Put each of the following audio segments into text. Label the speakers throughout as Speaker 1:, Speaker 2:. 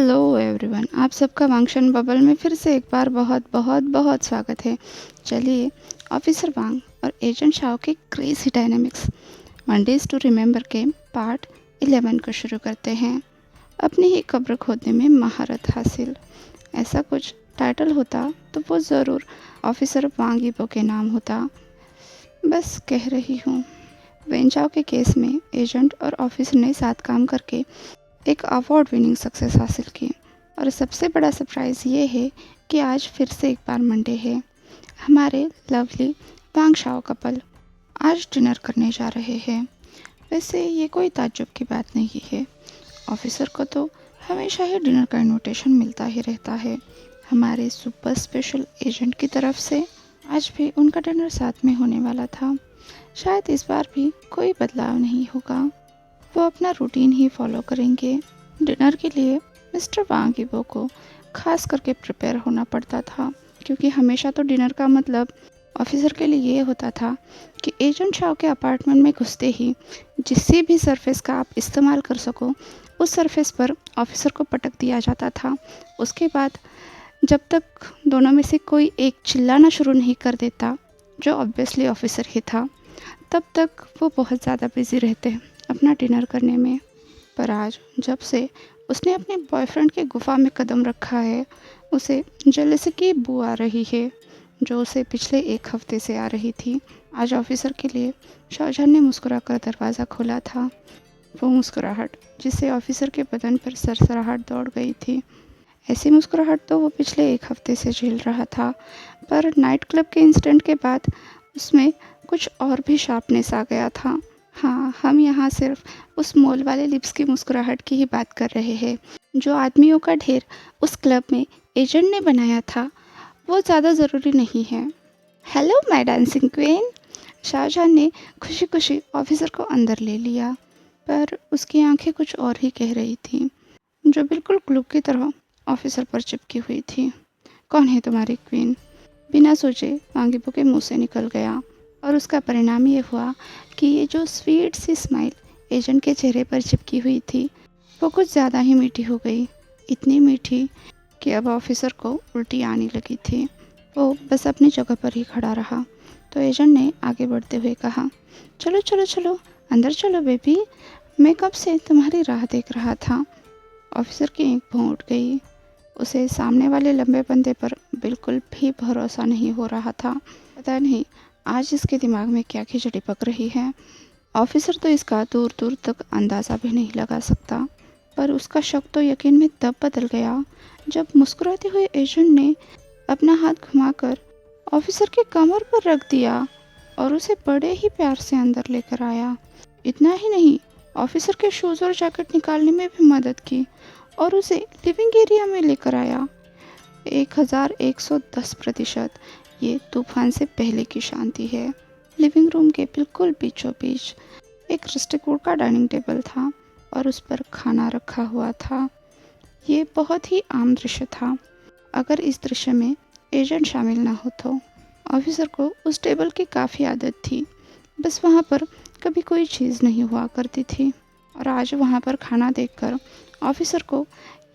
Speaker 1: Hello everyone, आप सबका वांगशन bubble में फिर से एक बार बहुत बहुत बहुत स्वागत है। चलिए, ऑफिसर वांग और एजेंट शाओ के crazy dynamics Mondays to remember के पार्ट 11 को शुरू करते हैं। अपनी ही कब्र खोदने में महारत हासिल, ऐसा कुछ टाइटल होता तो वो ज़रूर ऑफिसर वांग यीबो के नाम होता। बस कह रही हूँ। वेंचाओ के केस में एजेंट और ऑफिसर ने साथ काम करके एक अवार्ड विनिंग सक्सेस हासिल की और सबसे बड़ा सरप्राइज़ ये है कि आज फिर से एक बार मंडे है। हमारे लवली वांग शाओ कपल आज डिनर करने जा रहे हैं। वैसे ये कोई ताज्जुब की बात नहीं है, ऑफिसर को तो हमेशा ही डिनर का इनविटेशन मिलता ही रहता है। हमारे सुपर स्पेशल एजेंट की तरफ से आज भी उनका डिनर साथ में होने वाला था। शायद इस बार भी कोई बदलाव नहीं होगा, वो अपना रूटीन ही फॉलो करेंगे। डिनर के लिए मिस्टर वांग यीबो को खास करके प्रिपेयर होना पड़ता था, क्योंकि हमेशा तो डिनर का मतलब ऑफिसर के लिए ये होता था कि एजेंट शाओ के अपार्टमेंट में घुसते ही जिस भी सरफेस का आप इस्तेमाल कर सको उस सरफेस पर ऑफिसर को पटक दिया जाता था। उसके बाद जब तक दोनों में से कोई एक चिल्लाना शुरू नहीं कर देता, जो ऑब्वियसली ऑफिसर ही था, तब तक वो बहुत ज़्यादा बिजी रहते अपना डिनर करने में। पर आज जब से उसने अपने बॉयफ्रेंड के गुफा में कदम रखा है, उसे जेलसी की बू आ रही है, जो उसे पिछले एक हफ्ते से आ रही थी। आज ऑफिसर के लिए शाओजान ने मुस्कुराकर दरवाज़ा खोला था। वो मुस्कुराहट जिससे ऑफिसर के बदन पर सरसराहट दौड़ गई थी। ऐसी मुस्कुराहट तो वो पिछले एक हफ्ते से झेल रहा था, पर नाइट क्लब के इंसिडेंट के बाद उसमें कुछ और भी शार्पनेस आ गया था। हाँ, हम यहाँ सिर्फ उस मोल वाले लिप्स की मुस्कुराहट की ही बात कर रहे हैं, जो आदमियों का ढेर उस क्लब में एजेंट ने बनाया था। वो ज़्यादा ज़रूरी नहीं है। Hello my dancing queen, Shahjahan ने खुशी खुशी ऑफिसर को अंदर ले लिया, पर उसकी आंखें कुछ और ही कह रही थी, जो बिल्कुल ग्लू की तरह ऑफिसर पर चिपकी हुई थी। कौन है तुम्हारी क्वीन? बिना सोचे वांग यीबो के मुंह से निकल गया, और उसका परिणाम ये हुआ कि ये जो स्वीट सी स्माइल एजेंट के चेहरे पर चिपकी हुई थी, वो कुछ ज़्यादा ही मीठी हो गई। इतनी मीठी कि अब ऑफिसर को उल्टी आने लगी थी। वो बस अपनी जगह पर ही खड़ा रहा। तो एजेंट ने आगे बढ़ते हुए कहा, चलो चलो चलो, अंदर चलो बेबी, मैं कब से तुम्हारी राह देख रहा था। ऑफिसर की एक भौं उठ गई। उसे सामने वाले लंबे बंदे पर बिल्कुल भी भरोसा नहीं हो रहा था। पता नहीं आज इसके दिमाग में क्या खिचड़ी पक रही है। ऑफिसर तो इसका दूर दूर तक अंदाज़ा भी नहीं लगा सकता, पर उसका शक तो यकीन में तब बदल गया जब मुस्कुराते हुए एजेंट ने अपना हाथ घुमाकर ऑफिसर के कमर पर रख दिया और उसे बड़े ही प्यार से अंदर लेकर आया। इतना ही नहीं, ऑफिसर के शूज़ और जैकेट निकालने में भी मदद की और उसे लिविंग एरिया में लेकर आया। 1110%। ये तूफान से पहले की शांति है। लिविंग रूम के बिल्कुल बीचों बीच एक रस्टिक वुड का डाइनिंग टेबल था और उस पर खाना रखा हुआ था। ये बहुत ही आम दृश्य था, अगर इस दृश्य में एजेंट शामिल ना हो तो। ऑफिसर को उस टेबल की काफ़ी आदत थी, बस वहाँ पर कभी कोई चीज़ नहीं हुआ करती थी, और आज वहाँ पर खाना देखकर ऑफिसर को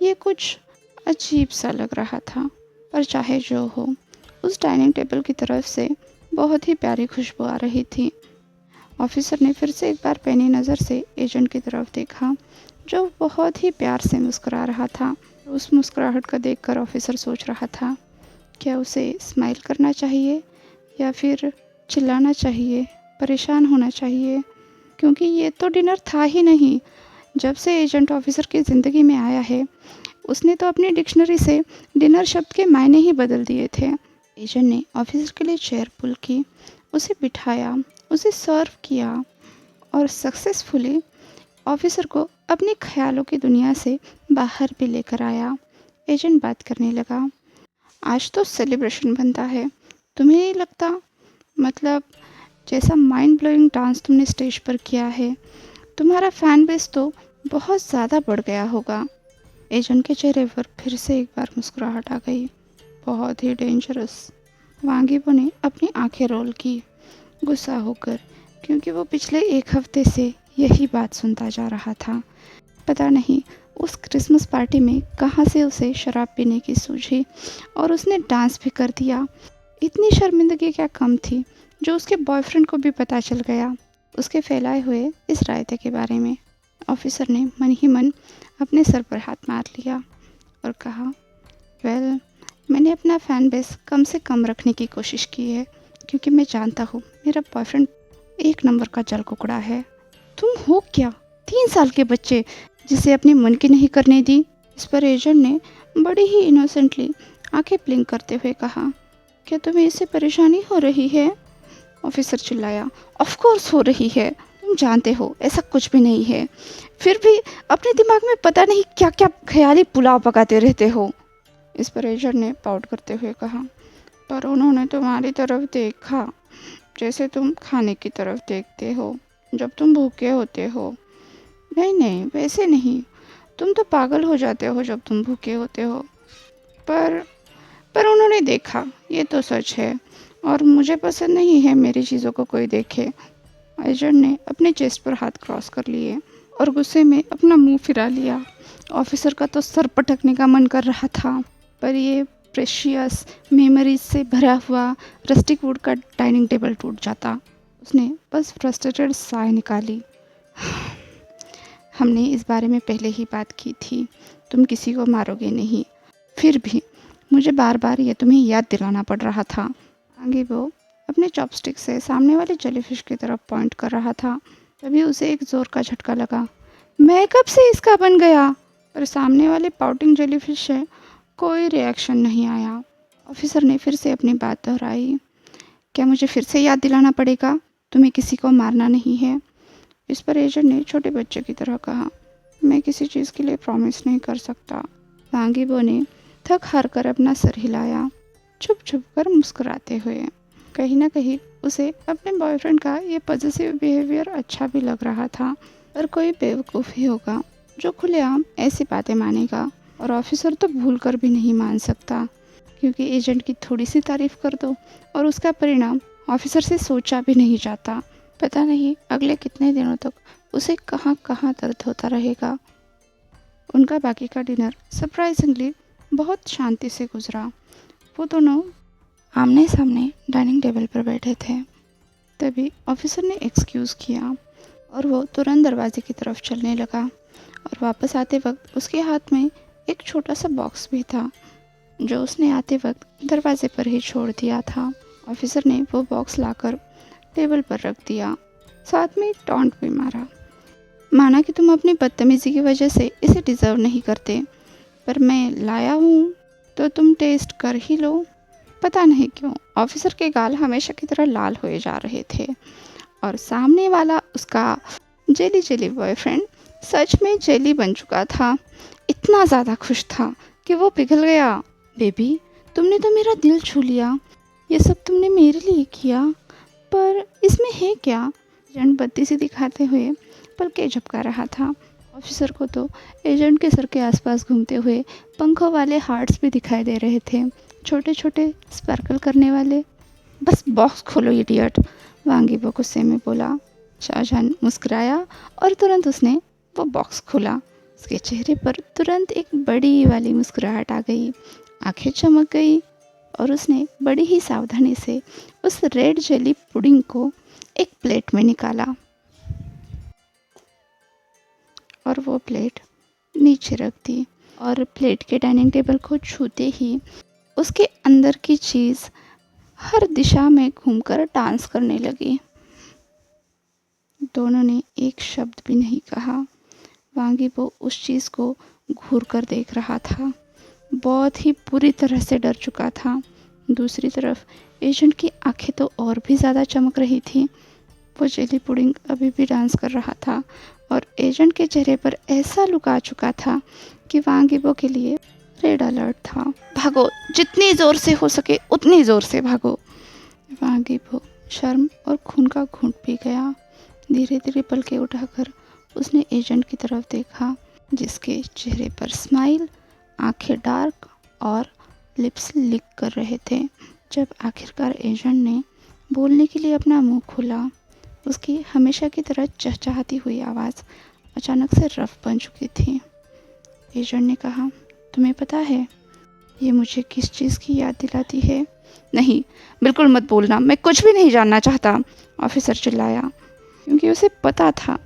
Speaker 1: ये कुछ अजीब सा लग रहा था। पर चाहे जो हो, उस डाइनिंग टेबल की तरफ से बहुत ही प्यारी खुशबू आ रही थी। ऑफिसर ने फिर से एक बार पैनी नज़र से एजेंट की तरफ देखा, जो बहुत ही प्यार से मुस्कुरा रहा था। उस मुस्कुराहट को देखकर ऑफिसर सोच रहा था, क्या उसे स्माइल करना चाहिए या फिर चिल्लाना चाहिए, परेशान होना चाहिए, क्योंकि ये तो डिनर था ही नहीं। जब से एजेंट ऑफिसर की ज़िंदगी में आया है, उसने तो अपनी डिक्शनरी से डिनर शब्द के मायने ही बदल दिए थे। एजेंट ने ऑफिसर के लिए चेयर पुल की, उसे बिठाया, उसे सर्व किया और सक्सेसफुली ऑफिसर को अपने ख्यालों की दुनिया से बाहर भी लेकर आया। एजेंट बात करने लगा, आज तो सेलिब्रेशन बनता है, तुम्हें नहीं लगता? मतलब जैसा माइंड ब्लोइंग डांस तुमने स्टेज पर किया है, तुम्हारा फैन बेस तो बहुत ज़्यादा बढ़ गया होगा। एजेंट के चेहरे पर फिर से एक बार मुस्कुराहट आ गई। बहुत ही डेंजरस। वांग यीबो ने अपनी आंखें रोल की, गुस्सा होकर, क्योंकि वो पिछले एक हफ्ते से यही बात सुनता जा रहा था। पता नहीं उस क्रिसमस पार्टी में कहाँ से उसे शराब पीने की सूझी और उसने डांस भी कर दिया। इतनी शर्मिंदगी क्या कम थी जो उसके बॉयफ्रेंड को भी पता चल गया उसके फैलाए हुए इस रायते के बारे में। ऑफिसर ने मन ही मन अपने सर पर हाथ मार लिया और कहा, वेल, मैंने अपना फ़ैन बेस कम से कम रखने की कोशिश की है क्योंकि मैं जानता हूँ मेरा बॉयफ्रेंड एक नंबर का जल कुकड़ा है। तुम हो क्या, 3 साल के बच्चे जिसे अपनी मन की नहीं करने दी। इस पर एजेंट ने बड़ी ही इनोसेंटली आंखें ब्लिंक करते हुए कहा, क्या तुम्हें इससे परेशानी हो रही है? ऑफिसर चिल्लाया, ऑफ कोर्स हो रही है, तुम जानते हो ऐसा कुछ भी नहीं है, फिर भी अपने दिमाग में पता नहीं क्या क्या ख्याली पुलाव पकाते रहते हो। इस पर एजेंट ने पाउट करते हुए कहा, पर उन्होंने तुम्हारी तरफ देखा जैसे तुम खाने की तरफ देखते हो जब तुम भूखे होते हो। नहीं नहीं, वैसे नहीं, तुम तो पागल हो जाते हो जब तुम भूखे होते हो। पर पर उन्होंने देखा, ये तो सच है, और मुझे पसंद नहीं है मेरी चीज़ों को कोई देखे। एजेंट ने अपने चेस्ट पर हाथ क्रॉस कर लिए और गुस्से में अपना मुंह फिरा लिया। ऑफिसर का तो सर पटकने का मन कर रहा था, पर ये प्रेशियस मेमोरीज से भरा हुआ रस्टिक वुड का डाइनिंग टेबल टूट जाता। उसने बस फ्रस्ट्रेटेड साह निकाली। हमने इस बारे में पहले ही बात की थी, तुम किसी को मारोगे नहीं। फिर भी मुझे बार बार ये तुम्हें याद दिलाना पड़ रहा था। आगे वो अपने चॉपस्टिक से सामने वाले जेलीफिश की तरफ पॉइंट कर रहा था। तभी उसे एक जोर का झटका लगा। मैं कब से इसका बन गया? पर सामने वाले पाउटिंग जेलीफिश से कोई रिएक्शन नहीं आया। ऑफिसर ने फिर से अपनी बात दोहराई, क्या मुझे फिर से याद दिलाना पड़ेगा? तुम्हें किसी को मारना नहीं है। इस पर एजेंट ने छोटे बच्चे की तरह कहा, मैं किसी चीज़ के लिए प्रॉमिस नहीं कर सकता। वांगीबो ने थक हार कर अपना सर हिलाया, छुप छुप कर मुस्कुराते हुए। कहीं ना कहीं उसे अपने बॉयफ्रेंड का ये पॉजिटिव बिहेवियर अच्छा भी लग रहा था। पर कोई बेवकूफ़ ही होगा जो खुलेआम ऐसी बातें मानेगा, और ऑफिसर तो भूल कर भी नहीं मान सकता, क्योंकि एजेंट की थोड़ी सी तारीफ कर दो और उसका परिणाम ऑफिसर से सोचा भी नहीं जाता। पता नहीं अगले कितने दिनों तक उसे कहाँ कहाँ दर्द होता रहेगा। उनका बाकी का डिनर सरप्राइजिंगली बहुत शांति से गुजरा। वो दोनों आमने सामने डाइनिंग टेबल पर बैठे थे। तभी ऑफिसर ने एक्सक्यूज़ किया और वो तुरंत दरवाजे की तरफ चलने लगा, और वापस आते वक्त उसके हाथ में एक छोटा सा बॉक्स भी था जो उसने आते वक्त दरवाजे पर ही छोड़ दिया था। ऑफिसर ने वो बॉक्स लाकर टेबल पर रख दिया, साथ में एक टॉन्ट भी मारा, माना कि तुम अपनी बदतमीजी की वजह से इसे डिज़र्व नहीं करते, पर मैं लाया हूँ तो तुम टेस्ट कर ही लो। पता नहीं क्यों ऑफिसर के गाल हमेशा की तरह लाल हुए जा रहे थे, और सामने वाला उसका जेली जेली बॉयफ्रेंड सच में जेली बन चुका था। इतना ज़्यादा खुश था कि वो पिघल गया। बेबी, तुमने तो मेरा दिल छू लिया, ये सब तुमने मेरे लिए किया, पर इसमें है क्या? एजेंट बत्ती सी दिखाते हुए पलके झपका रहा था। ऑफिसर को तो एजेंट के सर के आसपास घूमते हुए पंखों वाले हार्ट्स भी दिखाई दे रहे थे, छोटे छोटे स्पार्कल करने वाले। बस बॉक्स खोलो इडियट, वांगीबो गुस्से में बोला। शाहजहान मुस्कुराया और तुरंत उसने वो बॉक्स खोला। उसके चेहरे पर तुरंत एक बड़ी वाली मुस्कुराहट आ गई, आंखें चमक गई, और उसने बड़ी ही सावधानी से उस रेड जेली पुडिंग को एक प्लेट में निकाला और वो प्लेट नीचे रख दी, और प्लेट के डाइनिंग टेबल को छूते ही उसके अंदर की चीज़ हर दिशा में घूमकर डांस करने लगी। दोनों ने एक शब्द भी नहीं कहा। वांगीबो उस चीज़ को घूर कर देख रहा था, बहुत ही बुरी तरह से डर चुका था। दूसरी तरफ एजेंट की आंखें तो और भी ज़्यादा चमक रही थी। वो जेली पुडिंग अभी भी डांस कर रहा था, और एजेंट के चेहरे पर ऐसा लुक आ चुका था कि वांगीबो के लिए रेड अलर्ट था। भागो, जितनी ज़ोर से हो सके उतनी ज़ोर से भागो। वांगीबो शर्म और खून का घूंट पी गया। धीरे धीरे पलके उठाकर उसने एजेंट की तरफ देखा, जिसके चेहरे पर स्माइल, आंखें डार्क और लिप्स लिक कर रहे थे। जब आखिरकार एजेंट ने बोलने के लिए अपना मुंह खोला, उसकी हमेशा की तरह चहचहाती हुई आवाज़ अचानक से रफ बन चुकी थी। एजेंट ने कहा, तुम्हें पता है ये मुझे किस चीज़ की याद दिलाती है? नहीं, बिल्कुल मत बोलना, मैं कुछ भी नहीं जानना चाहता, ऑफिसर चिल्लाया, क्योंकि उसे पता था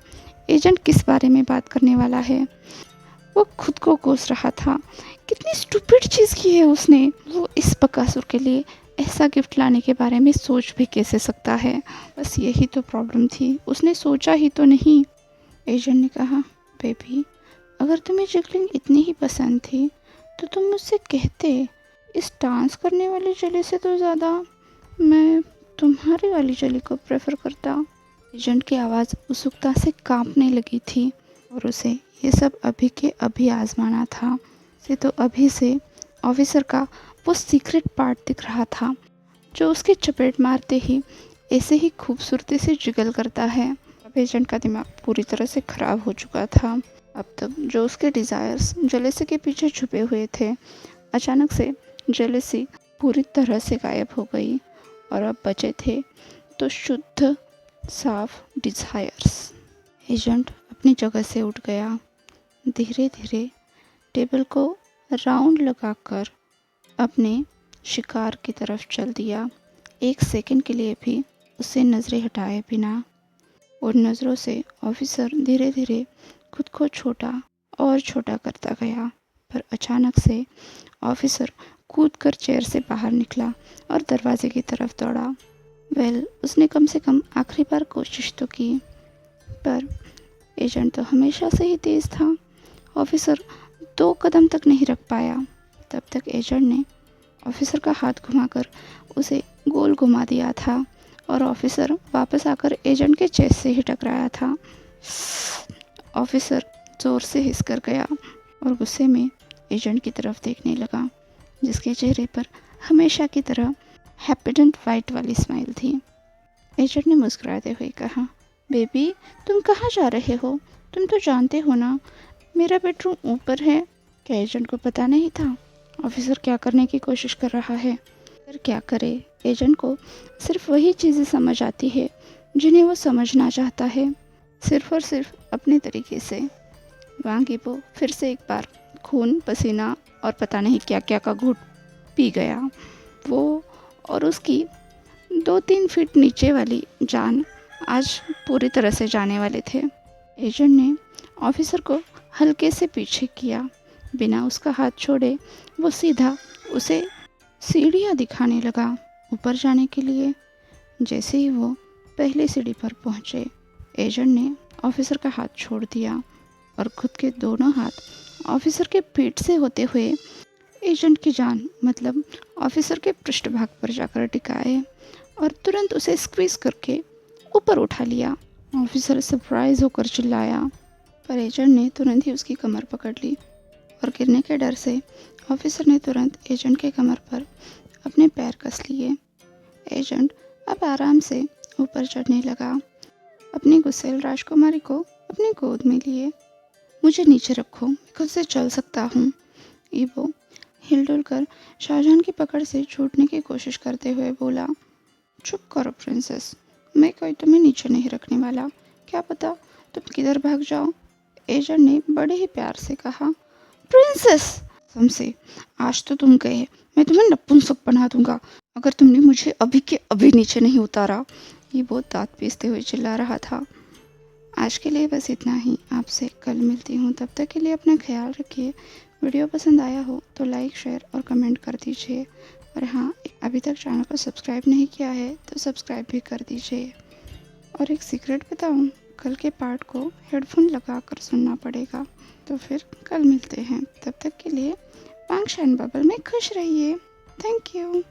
Speaker 1: एजेंट किस बारे में बात करने वाला है। वो खुद को कोस रहा था, कितनी स्टूपिड चीज़ की है उसने। वो इस बकासुर के लिए ऐसा गिफ्ट लाने के बारे में सोच भी कैसे सकता है? बस यही तो प्रॉब्लम थी, उसने सोचा ही तो नहीं। एजेंट ने कहा, बेबी, अगर तुम्हें जगलिंग इतनी ही पसंद थी तो तुम मुझसे कहते। इस डांस करने वाली जली से तो ज़्यादा मैं तुम्हारी वाली जली को प्रेफर करता। एजेंट की आवाज़ उत्सुकता से कांपने लगी थी और उसे ये सब अभी के अभी आजमाना था। उसे तो अभी से ऑफिसर का वो सीक्रेट पार्ट दिख रहा था जो उसकी चपेट मारते ही ऐसे ही खूबसूरती से जिगल करता है। अब एजेंट का दिमाग पूरी तरह से खराब हो चुका था। अब तक जो उसके डिज़ायर्स जेलेसी के पीछे छुपे हुए थे, अचानक से जेलेसी पूरी तरह से गायब हो गई और अब बचे थे तो शुद्ध साफ डिज़ायर्स। एजेंट अपनी जगह से उठ गया, धीरे धीरे टेबल को राउंड लगाकर अपने शिकार की तरफ चल दिया। एक सेकंड के लिए भी उससे नज़रें हटाए बिना उन नज़रों से ऑफिसर धीरे धीरे खुद को छोटा और छोटा करता गया। पर अचानक से ऑफिसर कूदकर चेयर से बाहर निकला और दरवाजे की तरफ दौड़ा। उसने कम से कम आखिरी बार कोशिश तो की, पर एजेंट तो हमेशा से ही तेज़ था। ऑफिसर 2 कदम तक नहीं रख पाया। तब तक एजेंट ने ऑफिसर का हाथ घुमाकर उसे गोल घुमा दिया था और ऑफिसर वापस आकर एजेंट के चेस्ट से ही टकराया था। ऑफिसर जोर से हिस कर गया और गुस्से में एजेंट की तरफ देखने लगा, जिसके चेहरे पर हमेशा की तरह हैप्पीडेंट वाइट वाली स्माइल थी। एजेंट ने मुस्कुराते हुए कहा, बेबी, तुम कहाँ जा रहे हो? तुम तो जानते हो ना मेरा बेडरूम ऊपर है। क्या एजेंट को पता नहीं था ऑफिसर क्या करने की कोशिश कर रहा है? पर क्या करे, एजेंट को सिर्फ वही चीज़ें समझ आती है जिन्हें वो समझना चाहता है, सिर्फ और सिर्फ अपने तरीके से। वांगी वो फिर से एक बार खून, पसीना और पता नहीं क्या क्या का घूंट पी गया। वो और उसकी 2-3 फीट नीचे वाली जान आज पूरी तरह से जाने वाले थे। एजेंट ने ऑफिसर को हल्के से पीछे किया, बिना उसका हाथ छोड़े वो सीधा उसे सीढ़ियाँ दिखाने लगा ऊपर जाने के लिए। जैसे ही वो पहली सीढ़ी पर पहुँचे, एजेंट ने ऑफिसर का हाथ छोड़ दिया और खुद के दोनों हाथ ऑफिसर के पीठ से होते हुए एजेंट की जान मतलब ऑफिसर के पृष्ठभाग पर जाकर टिकाए और तुरंत उसे स्क्वीज करके ऊपर उठा लिया। ऑफिसर सरप्राइज होकर चिल्लाया, पर एजेंट ने तुरंत ही उसकी कमर पकड़ ली और गिरने के डर से ऑफिसर ने तुरंत एजेंट के कमर पर अपने पैर कस लिए। एजेंट अब आराम से ऊपर चढ़ने लगा, अपनी गुस्सैल राजकुमारी को अपनी गोद में लिए। मुझे नीचे रखो, मैं खुद से चल सकता हूँ। ईवो हिलडुल कर शाहजहां की पकड़ से छूटने की कोशिश करते हुए बोला, चुप करो प्रिंसेस, मैं कोई तुम्हें नीचे नहीं रखने वाला। क्या पता तुम किधर भाग जाओ। एजेंट ने बड़े ही प्यार से कहा। प्रिंसेस, समझे, आज तो तुम गए, मैं तुम्हें नपुंसक बना दूंगा अगर तुमने मुझे अभी के अभी नीचे नहीं उतारा। ये बहुत दांत पीसते हुए चिल्ला रहा था। आज के लिए बस इतना ही, आपसे कल मिलती हूँ। तब तक के लिए अपना ख्याल रखिए। वीडियो पसंद आया हो तो लाइक, शेयर और कमेंट कर दीजिए। और हाँ, अभी तक चैनल को सब्सक्राइब नहीं किया है तो सब्सक्राइब भी कर दीजिए। और एक सीक्रेट बताऊँ, कल के पार्ट को हेडफोन लगा कर सुनना पड़ेगा। तो फिर कल मिलते हैं, तब तक के लिए पंक्श एंड बबल में खुश रहिए। Thank you.